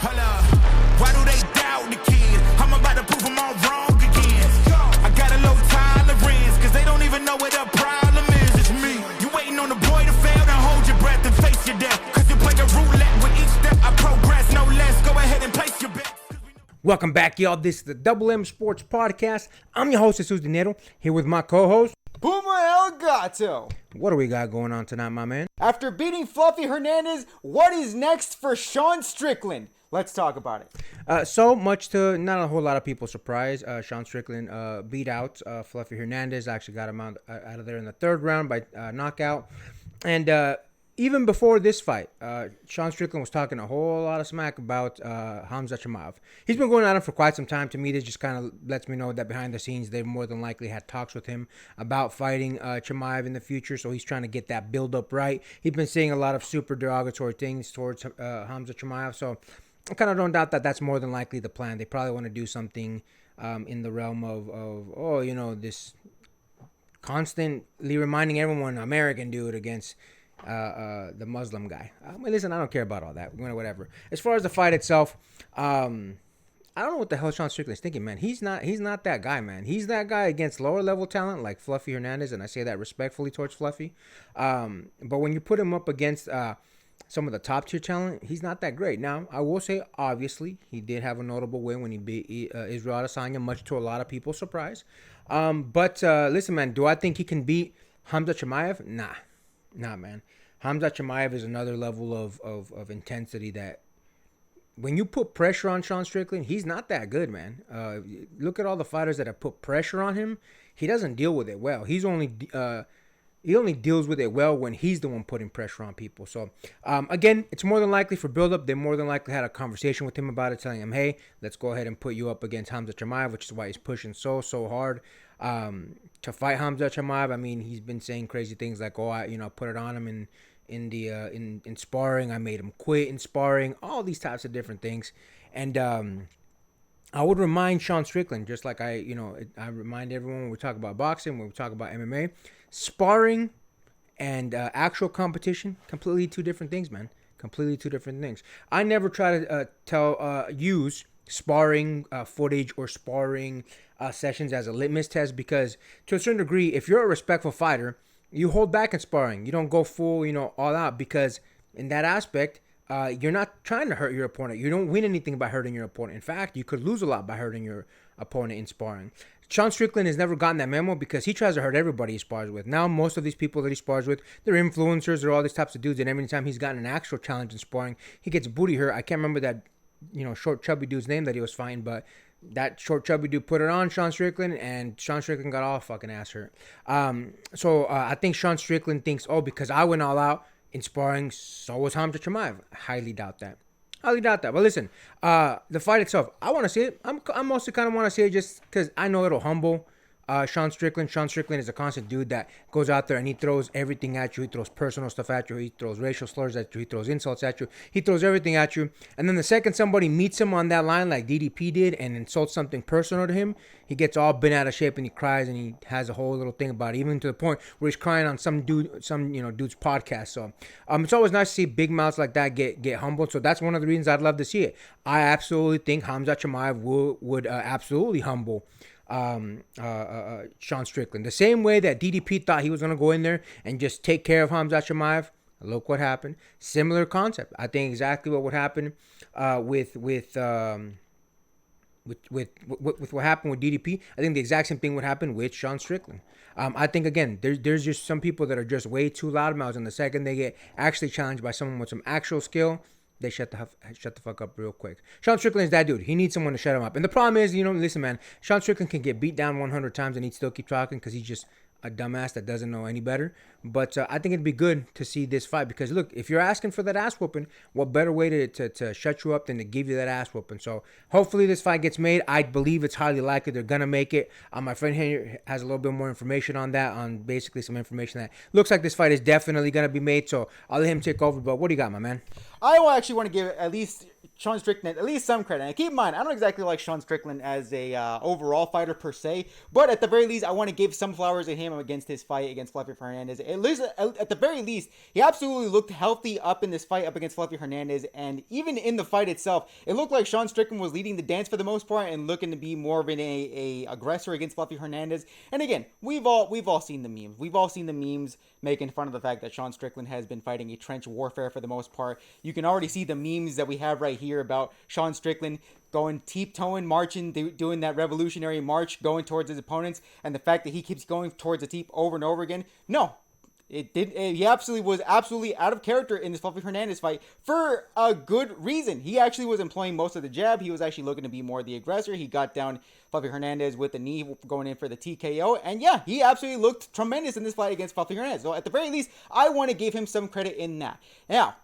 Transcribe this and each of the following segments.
Hold up. Why do they doubt the kid? I'm about to prove them all wrong again. I got a low tolerance, cause they don't even know what the problem is. It's me. You waiting on the boy to fail, then hold your breath and face your death. Cause you play a roulette with each step. I progress, no less. Go ahead and place your bet. Welcome back, y'all. This is the Double M Sports Podcast. I'm your host, Jesus Dinero, here with my co-host, Puma El Gato. What do we got going on tonight, my man? After beating Fluffy Hernandez, what is next for Sean Strickland? Let's talk about it. So much to not a whole lot of people's surprise. Sean Strickland beat out Fluffy Hernandez. Actually got him out of there in the third round by knockout. And even before this fight, Sean Strickland was talking a whole lot of smack about Khamzat. He's been going at him for quite some time. To me, this just kind of lets me know that behind the scenes, they've more than likely had talks with him about fighting Chimaev in the future. So he's trying to get that build up right. He's been saying a lot of super derogatory things towards Khamzat. So I kind of don't doubt that that's more than likely the plan. They probably want to do something in the realm of this constantly reminding everyone American dude against the Muslim guy. Listen, I don't care about all that. Whatever. As far as the fight itself, I don't know what the hell Sean Strickland's thinking, man. He's not that guy, man. He's that guy against lower level talent like Fluffy Hernandez, and I say that respectfully towards Fluffy. But when you put him up against some of the top tier talent, he's not that great. Now, I will say, obviously, he did have a notable win when he beat Israel Adesanya, much to a lot of people's surprise. But listen, man, do I think he can beat Khamzat Chimaev? Nah, man. Khamzat Chimaev is another level of intensity that when you put pressure on Sean Strickland, he's not that good, man. Look at all the fighters that have put pressure on him. He doesn't deal with it well. He only deals with it well when he's the one putting pressure on people. So, again, it's more than likely for build-up. They more than likely had a conversation with him about it, telling him, hey, let's go ahead and put you up against Khamzat Chimaev, which is why he's pushing so hard to fight Khamzat Chimaev. I mean, he's been saying crazy things like, I put it on him in sparring. I made him quit in sparring. All these types of different things. And I would remind Sean Strickland, just like I remind everyone when we talk about boxing, when we talk about MMA, sparring and actual competition, completely two different things, man. Completely two different things. I never try to use sparring footage or sparring sessions as a litmus test because to a certain degree, if you're a respectful fighter, you hold back in sparring. You don't go full, all out because in that aspect, you're not trying to hurt your opponent. You don't win anything by hurting your opponent. In fact, you could lose a lot by hurting your opponent in sparring. Sean Strickland has never gotten that memo because he tries to hurt everybody he spars with. Now, most of these people that he spars with, they're influencers, they're all these types of dudes, and every time he's gotten an actual challenge in sparring, he gets booty hurt. I can't remember that, short chubby dude's name that he was fighting, but that short chubby dude put it on Sean Strickland, and Sean Strickland got all fucking ass hurt. So I think Sean Strickland thinks, because I went all out in sparring, so was Khamzat Chimaev. Highly doubt that. But listen, the fight itself, I want to see it. I mostly kind of want to see it just because I know it'll humble Sean Strickland. Sean Strickland is a constant dude that goes out there and he throws everything at you. He throws personal stuff at you. He throws racial slurs at you. He throws insults at you. He throws everything at you. And then the second somebody meets him on that line like DDP did and insults something personal to him, he gets all bent out of shape and he cries and he has a whole little thing about it, even to the point where he's crying on some dude's podcast. So it's always nice to see big mouths like that get humbled. So that's one of the reasons I'd love to see it. I absolutely think Khamzat Chimaev would absolutely humble Sean Strickland. The same way that DDP thought he was going to go in there and just take care of Khamzat Chimaev. Look what happened. Similar concept. I think exactly what would happen with what happened with DDP. I think the exact same thing would happen with Sean Strickland. I think, again, there's just some people that are just way too loudmouths, and the second they get actually challenged by someone with some actual skill, they shut the fuck up real quick. Sean Strickland is that dude. He needs someone to shut him up. And the problem is, listen, man, Sean Strickland can get beat down 100 times and he'd still keep talking because he's just a dumbass that doesn't know any better. But I think it'd be good to see this fight because, look, if you're asking for that ass whooping, what better way to shut you up than to give you that ass whooping? So hopefully this fight gets made. I believe it's highly likely they're going to make it. My friend here has a little bit more information on that, on basically some information that looks like this fight is definitely going to be made. So I'll let him take over. But what do you got, my man? I actually want to give at least Sean Strickland at least some credit. And keep in mind, I don't exactly like Sean Strickland as a overall fighter per se, but at the very least, I want to give some flowers to him against his fight against Fluffy Hernandez. At least, at the very least, he absolutely looked healthy up in this fight up against Fluffy Hernandez, and even in the fight itself, it looked like Sean Strickland was leading the dance for the most part and looking to be more of an aggressor against Fluffy Hernandez. And again, we've all seen the memes. We've all seen the memes making fun of the fact that Sean Strickland has been fighting a trench warfare for the most part. You can already see the memes that we have right here about Sean Strickland going teep-toeing, marching, doing that revolutionary march, going towards his opponents, and the fact that he keeps going towards the teep over and over again. No, he absolutely was out of character in this Fluffy Hernandez fight for a good reason. He actually was employing most of the jab. He was actually looking to be more the aggressor. He got down Fluffy Hernandez with the knee going in for the TKO. And yeah, he absolutely looked tremendous in this fight against Fluffy Hernandez. So at the very least, I want to give him some credit in that. Now,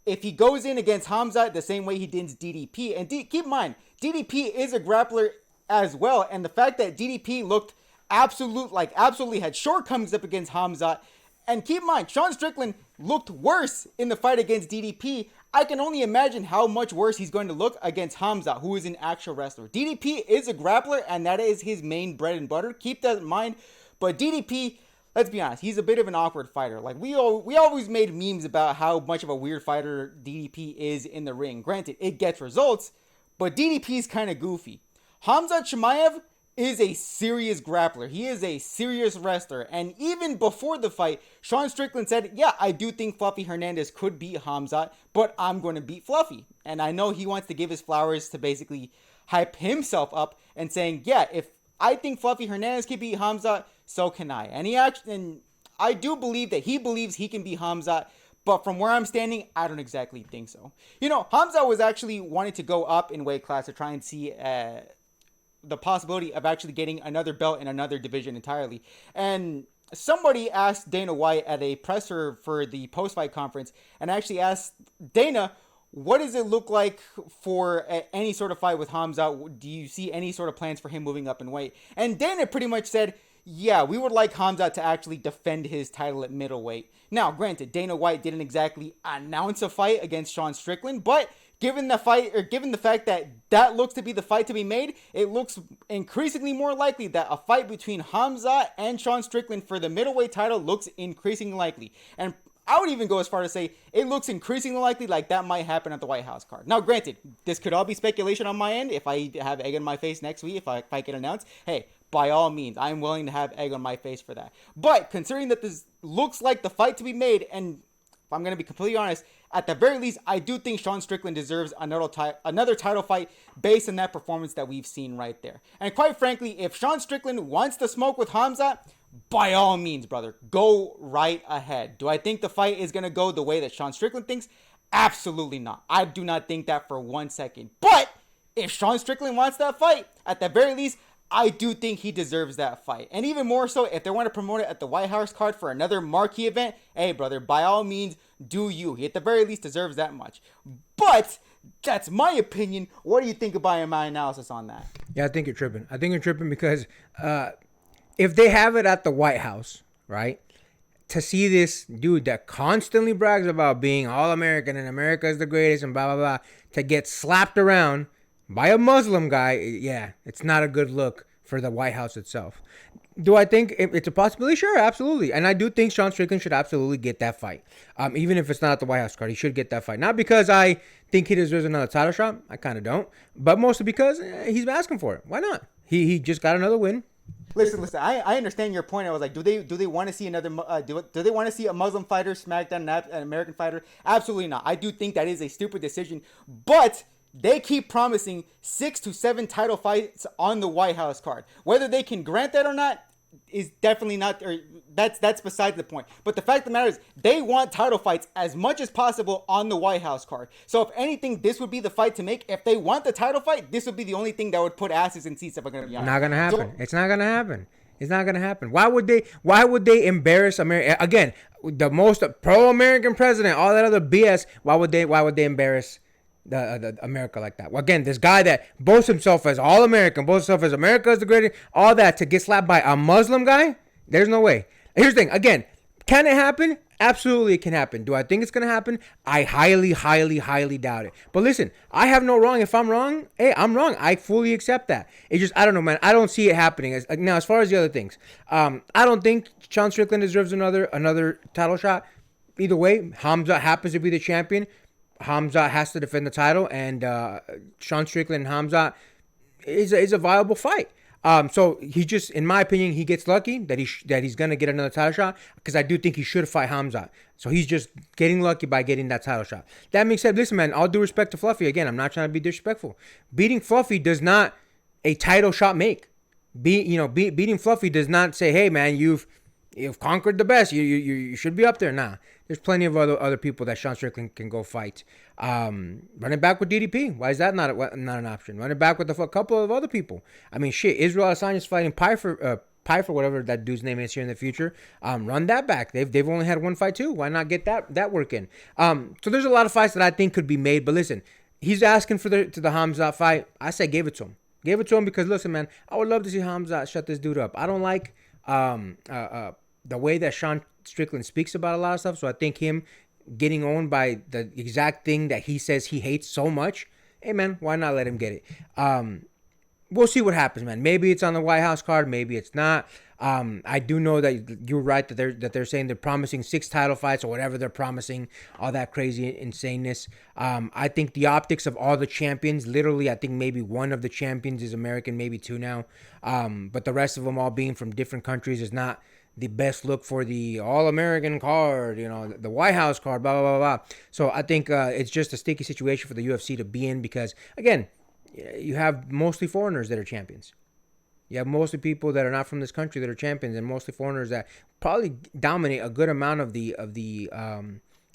if he goes in against Khamzat the same way he did DDP, and keep in mind, DDP is a grappler as well, and the fact that DDP looked absolutely had shortcomings up against Khamzat, and keep in mind, Sean Strickland looked worse in the fight against DDP. I can only imagine how much worse he's going to look against Khamzat, who is an actual wrestler. DDP is a grappler, and that is his main bread and butter. Keep that in mind, but DDP... let's be honest, he's a bit of an awkward fighter. Like, we always made memes about how much of a weird fighter DDP is in the ring. Granted, it gets results, but DDP is kind of goofy. Khamzat Chimaev is a serious grappler. He is a serious wrestler. And even before the fight, Sean Strickland said, yeah, I do think Fluffy Hernandez could beat Khamzat, but I'm going to beat Fluffy. And I know he wants to give his flowers to basically hype himself up and saying, yeah, if I think Fluffy Hernandez can beat Khamzat, so can I. And I do believe that he believes he can beat Khamzat, but from where I'm standing, I don't exactly think so. You know, Khamzat was actually wanting to go up in weight class to try and see the possibility of actually getting another belt in another division entirely. And somebody asked Dana White at a presser for the post-fight conference, and actually asked Dana, what does it look like for any sort of fight with Khamzat? Do you see any sort of plans for him moving up in weight? And Dana pretty much said, yeah, we would like Khamzat to actually defend his title at middleweight. Now, granted, Dana White didn't exactly announce a fight against Sean Strickland, but given the fact that that looks to be the fight to be made, it looks increasingly more likely that a fight between Khamzat and Sean Strickland for the middleweight title looks increasingly likely. And I would even go as far to say it looks increasingly likely like that might happen at the White House card. Now, granted, this could all be speculation on my end. If I have egg on my face next week, if I get announced, hey, by all means, I'm willing to have egg on my face for that. But considering that this looks like the fight to be made, and if I'm going to be completely honest, at the very least, I do think Sean Strickland deserves another title fight based on that performance that we've seen right there. And quite frankly, if Sean Strickland wants to smoke with Khamzat, by all means, brother, go right ahead. Do I think the fight is going to go the way that Sean Strickland thinks? Absolutely not. I do not think that for 1 second. But if Sean Strickland wants that fight, at the very least, I do think he deserves that fight. And even more so, if they want to promote it at the White House card for another marquee event, hey, brother, by all means, do you. He at the very least deserves that much. But that's my opinion. What do you think about my analysis on that? Yeah, I think you're tripping. I think you're tripping because if they have it at the White House, right, to see this dude that constantly brags about being all-American and America is the greatest and blah, blah, blah, to get slapped around by a Muslim guy, yeah, it's not a good look for the White House itself. Do I think it's a possibility? Sure, absolutely. And I do think Sean Strickland should absolutely get that fight. Even if it's not at the White House card, he should get that fight. Not because I think he deserves another title shot. I kind of don't. But mostly because he's asking for it. Why not? He just got another win. Listen. I understand your point. I was like, do they want to see another? Do they want to see a Muslim fighter smack down an American fighter? Absolutely not. I do think that is a stupid decision. But they keep promising 6 to 7 title fights on the White House card. Whether they can grant that or not is definitely not, or that's beside the point. But the fact of the matter is, they want title fights as much as possible on the White House card. So if anything, this would be the fight to make. If they want the title fight, this would be the only thing that would put asses in seats, if I'm going to be honest. Not going to happen. It's not going to happen. It's not going to happen. Why would they embarrass America? Again, the most pro-American president, all that other BS, why would they embarrass the America like that? Well, again, this guy that boasts himself as all American, boasts himself as America is the greatest, all that, to get slapped by a Muslim guy, there's no way. Here's the thing, again, Can it happen? Absolutely, it can happen. Do I think it's gonna happen? I highly, highly, highly doubt it. But listen, I have no wrong. If I'm wrong, hey, I'm wrong. I fully accept that. It just, I don't know, man. I don't see it happening. Now, as far as the other things, I don't think Sean Strickland deserves another title shot. Either way, Khamzat happens to be the champion. Khamzat has to defend the title, and Sean Strickland and Khamzat is a viable fight. So he just, in my opinion, he gets lucky that he's gonna get another title shot, because I do think he should fight Khamzat. So he's just getting lucky by getting that title shot. That being said, listen, man, all due respect to Fluffy, again, I'm not trying to be disrespectful. Beating Fluffy does not a title shot make. Beating Fluffy does not say, hey, man, you've conquered the best. You should be up there. Nah, there's plenty of other people that Sean Strickland can go fight. Running back with DDP. Why is that not an option? Running back with a couple of other people. I mean, shit. Israel Adesanya's fighting Pyfer, whatever that dude's name is here in the future. Run that back. They've only had one fight too. Why not get that work in? So there's a lot of fights that I think could be made. But listen, he's asking for the Khamzat fight. I say give it to him. Give it to him because listen, man, I would love to see Khamzat shut this dude up. I don't like the way that Sean Strickland speaks about a lot of stuff. So I think him getting owned by the exact thing that he says he hates so much, hey, man, why not let him get it? We'll see what happens, man. Maybe it's on the White House card. Maybe it's not. I do know that you're right that they're saying they're promising 6 title fights or whatever they're promising, all that crazy insaneness. I think the optics of all the champions, literally, I think maybe one of the champions is American, maybe 2 now. But the rest of them all being from different countries is not the best look for the All-American card, the White House card, blah, blah, blah, blah. So I think it's just a sticky situation for the UFC to be in because, again, you have mostly foreigners that are champions. You have mostly people that are not from this country that are champions, and mostly foreigners that probably dominate a good amount of the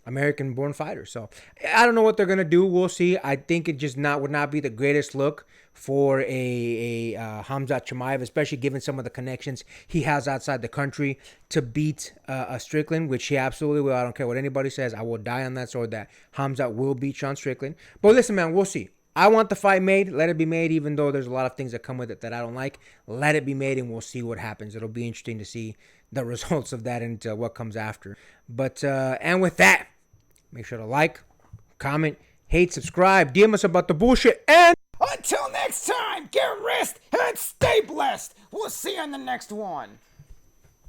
American-born fighters. So I don't know what they're gonna do. We'll see. I think it just would not be the greatest look for a Khamzat Chimaev, especially given some of the connections he has outside the country, to beat a Strickland, which he absolutely will. I don't care what anybody says. I will die on that sword that Khamzat will beat Sean Strickland. But listen, man, we'll see. I want the fight made. Let it be made, even though there's a lot of things that come with it that I don't like. Let it be made, and we'll see what happens. It'll be interesting to see the results of that and what comes after. But, and with that, make sure to like, comment, hate, subscribe, DM us about the bullshit, and Until next time, get rest and stay blessed. We'll see you on the next one.